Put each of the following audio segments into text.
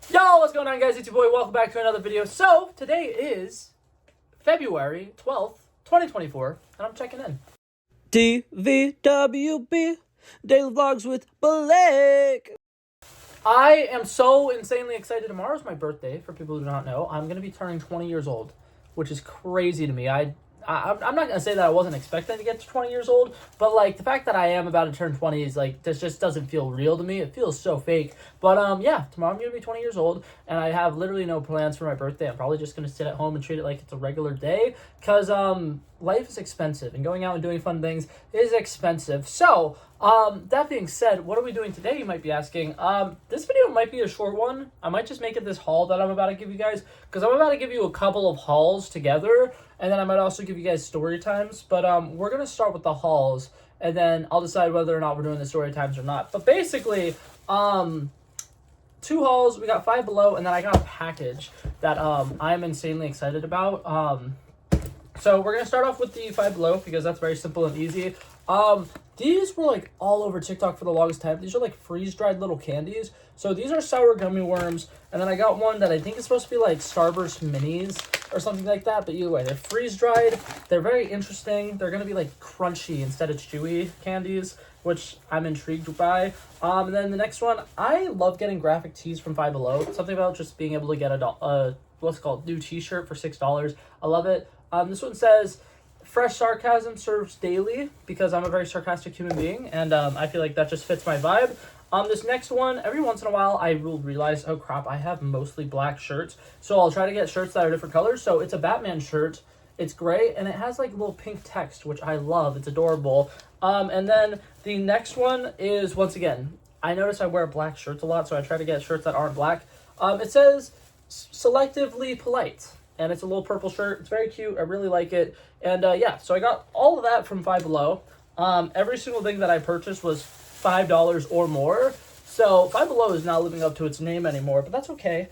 Yo, what's going on, guys? It's your boy. Welcome back to another video. So, today is February 12th, 2024, and I'm checking in. DVWB, Daily Vlogs with Blake. I am so insanely excited. Tomorrow's my birthday, for people who do not know. I'm going to be turning 20 years old, which is crazy to me. I'm not going to say that I wasn't expecting to get to 20 years old, but, like, the fact that I am about to turn 20 is, like, this just doesn't feel real to me. It feels so fake. But, yeah, tomorrow I'm going to be 20 years old, and I have literally no plans for my birthday. I'm probably just going to sit at home and treat it like it's a regular day, because, life is expensive, and going out and doing fun things is expensive. So, that being said, what are we doing today, you might be asking? This video might be a short one. I might just make it this haul that I'm about to give you guys, because I'm about to give you a couple of hauls together, and then I might also give you guys story times. But we're going to start with the hauls, and then I'll decide whether or not we're doing the story times or not. But basically, 2 hauls, we got Five Below, and then I got a package that I'm insanely excited about. So we're going to start off with the Five Below, because that's very simple and easy. These were, like, all over TikTok for the longest time. These are, like, freeze-dried little candies. So these are sour gummy worms. And then I got one that I think is supposed to be, like, Starburst Minis or something like that. But either way, they're freeze-dried. They're very interesting. They're going to be, like, crunchy instead of chewy candies, which I'm intrigued by. And then the next one, I love getting graphic tees from Five Below. Something about just being able to get a what's it called, new t-shirt for $6. I love it. This one says, fresh sarcasm serves daily, because I'm a very sarcastic human being, and I feel like that just fits my vibe. This next one, every once in a while, I will realize, oh crap, I have mostly black shirts, so I'll try to get shirts that are different colors. So it's a Batman shirt. It's gray, and it has, like, little pink text, which I love. It's adorable. And then the next one is, once again, I notice I wear black shirts a lot, so I try to get shirts that aren't black. It says, selectively polite. And it's a little purple shirt. It's very cute. I really like it. And yeah, so I got all of that from Five Below. Every single thing that I purchased was $5 or more. So Five Below is not living up to its name anymore, but that's okay.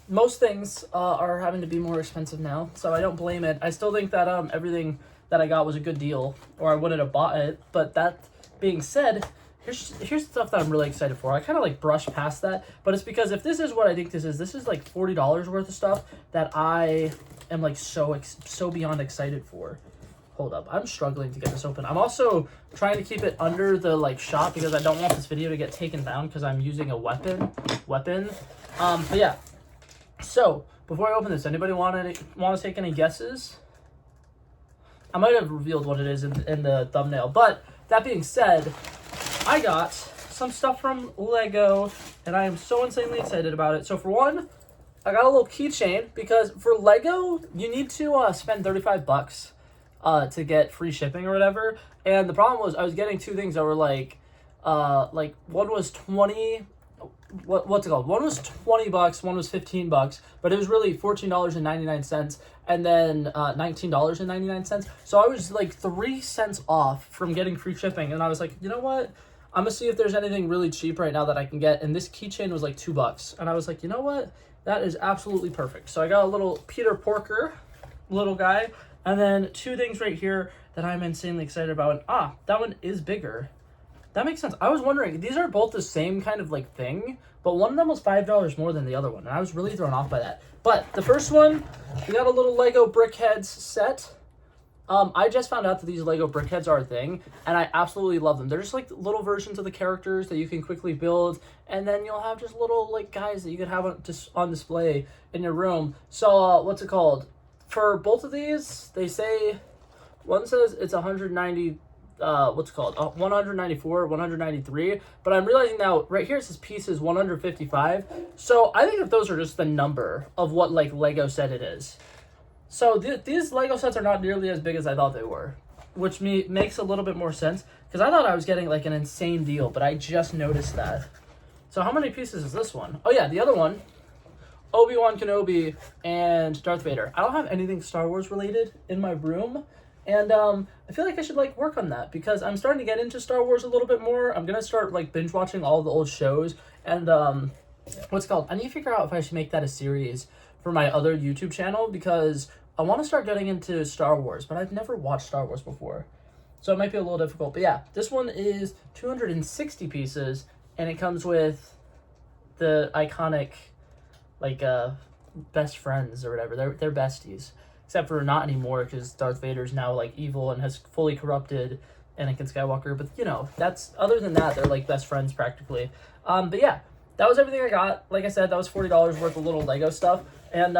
Most things are having to be more expensive now, so I don't blame it. I still think that everything that I got was a good deal, or I wouldn't have bought it. But that being said, here's the stuff that I'm really excited for. I kind of, like, brushed past that, but it's because if this is what I think this is like $40 worth of stuff that I am, like, so beyond excited for. Hold up, I'm struggling to get this open. I'm also trying to keep it under the, like, shot, because I don't want this video to get taken down because I'm using a weapon. But yeah. So before I open this, anybody want to take any guesses? I might have revealed what it is in the thumbnail, but that being said, I got some stuff from Lego, and I am so insanely excited about it. So for one, I got a little keychain, because for Lego, you need to spend $35 to get free shipping or whatever. And the problem was I was getting 2 things that were like one was 20. What's it called? One was $20, one was $15, but it was really $14.99, and then $19.99. So I was like 3 cents off from getting free shipping, and I was like, you know what? I'm gonna see if there's anything really cheap right now that I can get. And this keychain was like $2, and I was like, you know what? That is absolutely perfect. So I got a little Peter Porker, little guy, and then 2 things right here that I'm insanely excited about. And, that one is bigger. That makes sense. I was wondering, these are both the same kind of, like, thing, but one of them was $5 more than the other one, and I was really thrown off by that. But the first one, we got a little Lego Brickheads set. I just found out that these Lego Brickheads are a thing, and I absolutely love them. They're just, like, little versions of the characters that you can quickly build, and then you'll have just little, like, guys that you could have on display in your room. So, what's it called? For both of these, they say, one says it's 190, 194, 193, but I'm realizing now, right here it says pieces 155, so I think that those are just the number of what, like, Lego said it is. So these Lego sets are not nearly as big as I thought they were, which makes a little bit more sense, because I thought I was getting, like, an insane deal, but I just noticed that. So how many pieces is this one? Oh yeah, the other one, Obi-Wan Kenobi and Darth Vader. I don't have anything Star Wars related in my room, and I feel like I should, like, work on that, because I'm starting to get into Star Wars a little bit more. I'm gonna start, like, binge watching all the old shows, and what's it called? I need to figure out if I should make that a series for my other YouTube channel, because I want to start getting into Star Wars, but I've never watched Star Wars before, so it might be a little difficult. But yeah, this one is 260 pieces, and it comes with the iconic like best friends or whatever. They're besties, except for not anymore because Darth Vader's now like evil and has fully corrupted Anakin Skywalker. But you know, that's other than that, they're like best friends practically. But yeah, that was everything I got. Like I said, that was $40 worth of little Lego stuff, and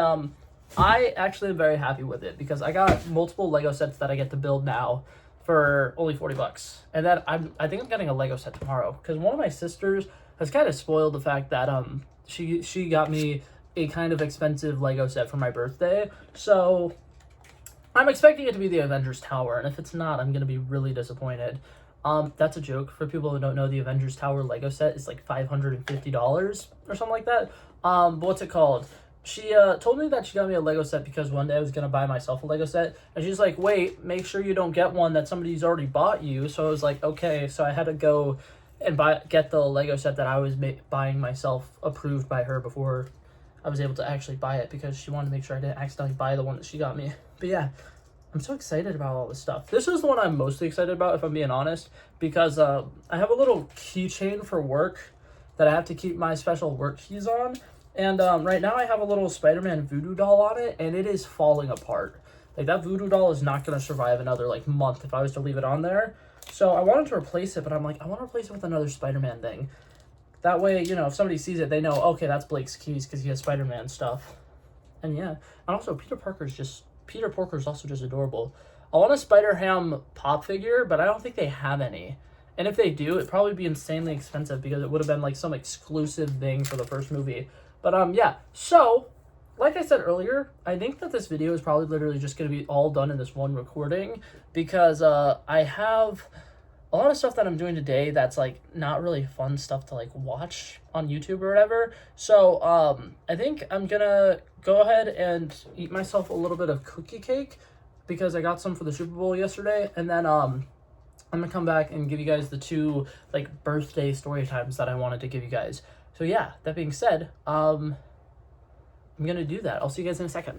I actually am very happy with it because I got multiple Lego sets that I get to build now for only $40, and then I think I'm getting a Lego set tomorrow because one of my sisters has kind of spoiled the fact that she got me a kind of expensive Lego set for my birthday, so I'm expecting it to be the Avengers Tower, and if it's not, I'm gonna be really disappointed. That's a joke. For people who don't know, the Avengers Tower Lego set is like $550 or something like that. But what's it called? She told me that she got me a Lego set because one day I was gonna buy myself a Lego set, and she's like, "Wait, make sure you don't get one that somebody's already bought you." So I was like, "Okay." So I had to go and get the Lego set that I was buying myself, approved by her before I was able to actually buy it because she wanted to make sure I didn't accidentally buy the one that she got me. But yeah, I'm so excited about all this stuff. This is the one I'm mostly excited about, if I'm being honest, because I have a little keychain for work that I have to keep my special work keys on. And right now I have a little Spider-Man voodoo doll on it, and it is falling apart. Like, that voodoo doll is not going to survive another, like, month if I was to leave it on there. So I wanted to replace it, but I'm like, I want to replace it with another Spider-Man thing. That way, you know, if somebody sees it, they know, okay, that's Blake's keys because he has Spider-Man stuff. And yeah, and also Peter Porker's also just adorable. I want a Spider-Ham pop figure, but I don't think they have any. And if they do, it'd probably be insanely expensive because it would have been like some exclusive thing for the first movie. But yeah, so like I said earlier, I think that this video is probably literally just going to be all done in this one recording because I have a lot of stuff that I'm doing today that's like not really fun stuff to like watch on YouTube or whatever. So I think I'm gonna go ahead and eat myself a little bit of cookie cake because I got some for the Super Bowl yesterday, and then I'm gonna come back and give you guys the 2 like birthday story times that I wanted to give you guys. So yeah, that being said, I'm gonna do that. I'll see you guys in a second.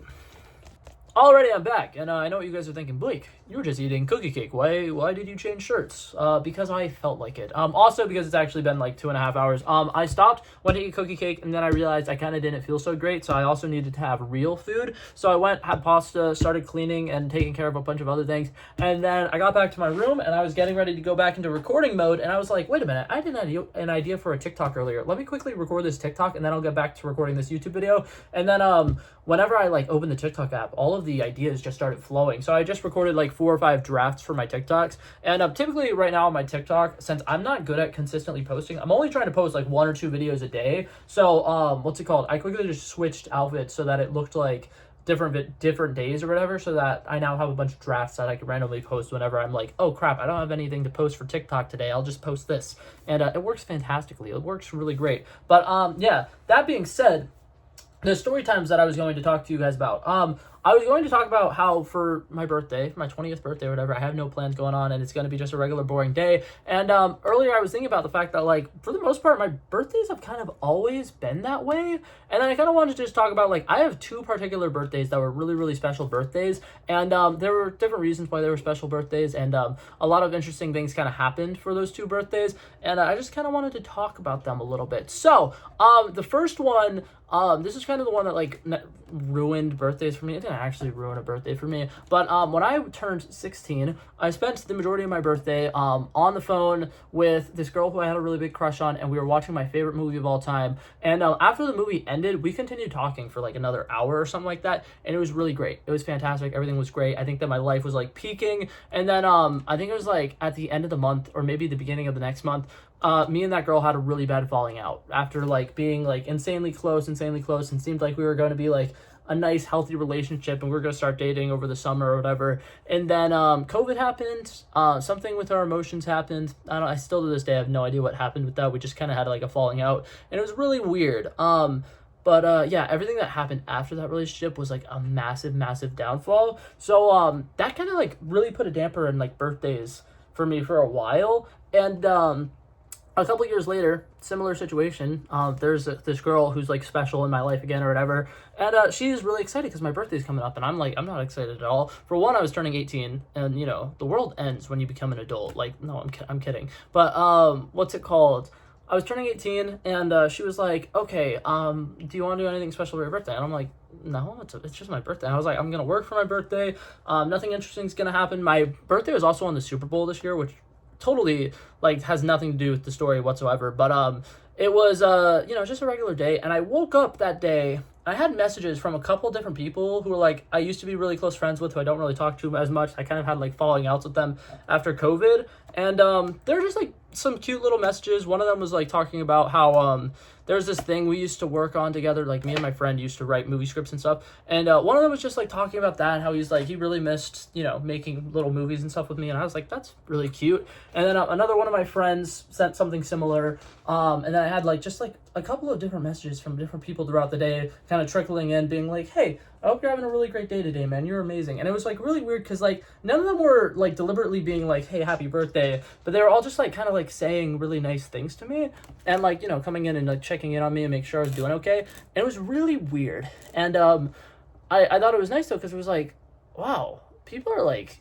Alrighty, I'm back, and I know what you guys are thinking. Blake, you were just eating cookie cake. Why did you change shirts? Because I felt like it. Also because it's actually been like 2.5 hours. I stopped, went to eat cookie cake, and then I realized I kind of didn't feel so great, so I also needed to have real food. So I went, had pasta, started cleaning and taking care of a bunch of other things, and then I got back to my room, and I was getting ready to go back into recording mode, and I was like, wait a minute, I had an idea for a TikTok earlier. Let me quickly record this TikTok, and then I'll get back to recording this YouTube video. And then whenever I like opened the TikTok app, all of the ideas just started flowing. So I just recorded like 4 or 5 drafts for my TikToks. And typically right now on my TikTok, since I'm not good at consistently posting, I'm only trying to post like 1 or 2 videos a day. So what's it called? I quickly just switched outfits so that it looked like different days or whatever, so that I now have a bunch of drafts that I can randomly post whenever I'm like, oh crap, I don't have anything to post for TikTok today, I'll just post this. And it works fantastically. It works really great. But yeah, that being said, the story times that I was going to talk to you guys about. I was going to talk about how for my birthday, my 20th birthday or whatever, I have no plans going on and it's going to be just a regular boring day. And earlier I was thinking about the fact that, like, for the most part, my birthdays have kind of always been that way. And then I kind of wanted to just talk about, like, I have 2 particular birthdays that were really, really special birthdays. And there were different reasons why they were special birthdays. And a lot of interesting things kind of happened for those 2 birthdays. And I just kind of wanted to talk about them a little bit. So the first one, this is kind of the one that like ruined birthdays for me. It didn't actually ruin a birthday for me, but when I turned 16, I spent the majority of my birthday on the phone with this girl who I had a really big crush on, and we were watching my favorite movie of all time. And after the movie ended, we continued talking for like another hour or something like that, and it was really great. It was fantastic. Everything was great. I think that my life was like peaking, and then I think it was like at the end of the month or maybe the beginning of the next month, me and that girl had a really bad falling out after like being like insanely close and seemed like we were going to be like a nice healthy relationship and we were going to start dating over the summer or whatever. And then COVID happened. Something with our emotions happened. I still to this day have no idea what happened with that. We just kind of had like a falling out and it was really weird. But yeah, everything that happened after that relationship was like a massive downfall. So that kind of like really put a damper in like birthdays for me for a while. And a couple years later, similar situation, there's this girl who's like special in my life again or whatever, and she's really excited because my birthday's coming up, and I'm like, I'm not excited at all. For one, I was turning 18, and you know, the world ends when you become an adult. Like, no, I'm kidding. But what's it called? I was turning 18, and she was like, okay, do you want to do anything special for your birthday? And I'm like, no, it's just my birthday. And I was like, I'm going to work for my birthday. Nothing interesting is going to happen. My birthday was also on the Super Bowl this year, which totally, like, has nothing to do with the story whatsoever. But, it was, just a regular day. And I woke up that day. I had messages from a couple different people who were like, I used to be really close friends with, who I don't really talk to as much. I kind of had like falling outs with them after COVID. And they're just like some cute little messages. One of them was like talking about how there's this thing we used to work on together. Like me and my friend used to write movie scripts and stuff. And one of them was just like talking about that and how he's like, he really missed, making little movies and stuff with me. And I was like, that's really cute. And then another one of my friends sent something similar. And then I had like just like a couple of different messages from different people throughout the day kind of trickling in, being like, hey, I hope you're having a really great day today, man. You're amazing. And it was like really weird because like none of them were like deliberately being like, hey, happy birthday, but they were all just like kind of like saying really nice things to me and like, coming in and like checking in on me and make sure I was doing okay. And it was really weird. And I thought it was nice though, because it was like, wow, people are like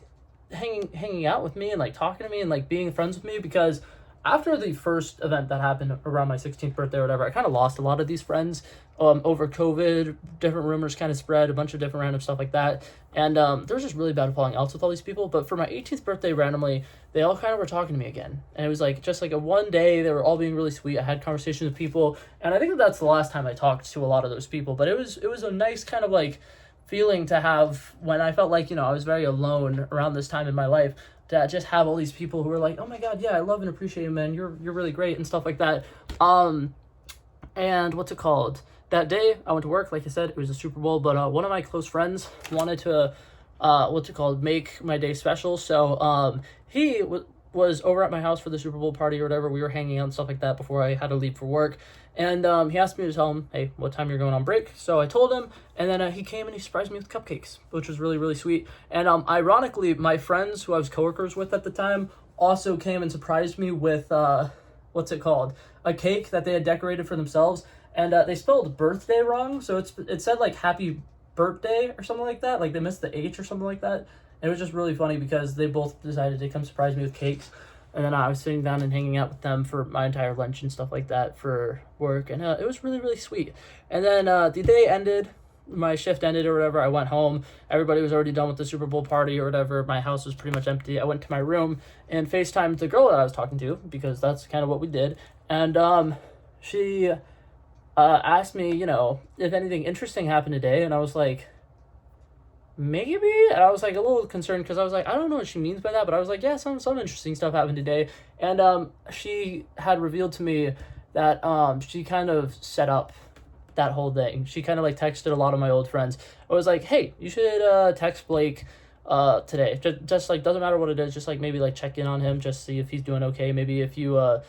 hanging out with me and like talking to me and like being friends with me, because after the first event that happened around my 16th birthday or whatever, I kind of lost a lot of these friends over COVID. Different rumors kind of spread, a bunch of different random stuff like that. And there was just really bad falling outs with all these people. But for my 18th birthday, randomly, they all kind of were talking to me again. And it was like just like a one day, they were all being really sweet. I had conversations with people. And I think that's the last time I talked to a lot of those people. But it was a nice kind of like feeling to have when I felt like, I was very alone around this time in my life, to just have all these people who were like, oh my God, yeah, I love and appreciate you, man. You're really great and stuff like that. And what's it called? That day I went to work, like I said, it was a Super Bowl, but one of my close friends wanted to, make my day special. So he was over at my house for the Super Bowl party or whatever. We were hanging out and stuff like that before I had to leave for work. And he asked me to tell him, hey, what time you're going on break. So I told him, and then he came and he surprised me with cupcakes, which was really, really sweet. And ironically, my friends who I was coworkers with at the time also came and surprised me with, a cake that they had decorated for themselves. And they spelled birthday wrong. So it said like happy birthday or something like that. Like they missed the H or something like that. And it was just really funny because they both decided to come surprise me with cakes. And then I was sitting down and hanging out with them for my entire lunch and stuff like that for work. And it was really, really sweet. And then the day ended, my shift ended or whatever. I went home. Everybody was already done with the Super Bowl party or whatever. My house was pretty much empty. I went to my room and FaceTimed the girl that I was talking to, because that's kind of what we did. And she asked me, if anything interesting happened today. And I was like, maybe. And I was like a little concerned because I was like, I don't know what she means by that, but I was like, yeah, some interesting stuff happened today. And she had revealed to me that she kind of set up that whole thing. She kind of like texted a lot of my old friends. I was like, hey, you should text Blake today. Just like, doesn't matter what it is, just like maybe like check in on him, just see if he's doing okay. Maybe if you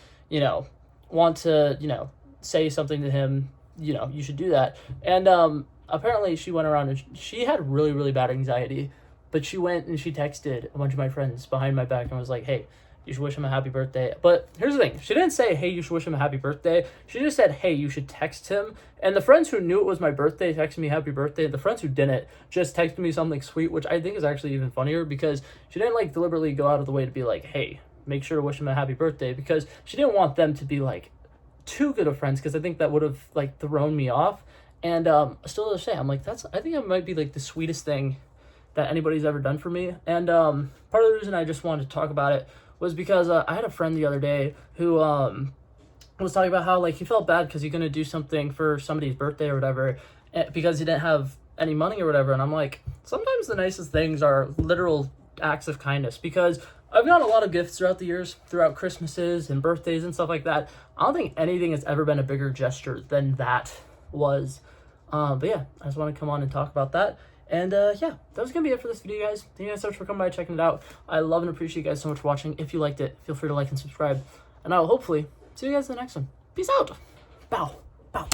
want to say something to him, you should do that. And apparently she went around and she had really, really bad anxiety, but she went and she texted a bunch of my friends behind my back and was like, hey, you should wish him a happy birthday. But here's the thing. She didn't say, hey, you should wish him a happy birthday. She just said, hey, you should text him. And the friends who knew it was my birthday texted me happy birthday. The friends who didn't just texted me something sweet, which I think is actually even funnier, because she didn't like deliberately go out of the way to be like, hey, make sure to wish him a happy birthday, because she didn't want them to be like too good of friends, because I think that would have like thrown me off. And still to say, I'm like, I think it might be like the sweetest thing that anybody's ever done for me. And part of the reason I just wanted to talk about it was because I had a friend the other day who was talking about how like he felt bad because he's going to do something for somebody's birthday or whatever, because he didn't have any money or whatever. And I'm like, sometimes the nicest things are literal acts of kindness, because I've gotten a lot of gifts throughout the years, throughout Christmases and birthdays and stuff like that. I don't think anything has ever been a bigger gesture than that was. But yeah, I just want to come on and talk about that. And yeah, that was going to be it for this video, guys. Thank you guys so much for coming by and checking it out. I love and appreciate you guys so much for watching. If you liked it, feel free to like and subscribe. And I will hopefully see you guys in the next one. Peace out. Bow. Bow.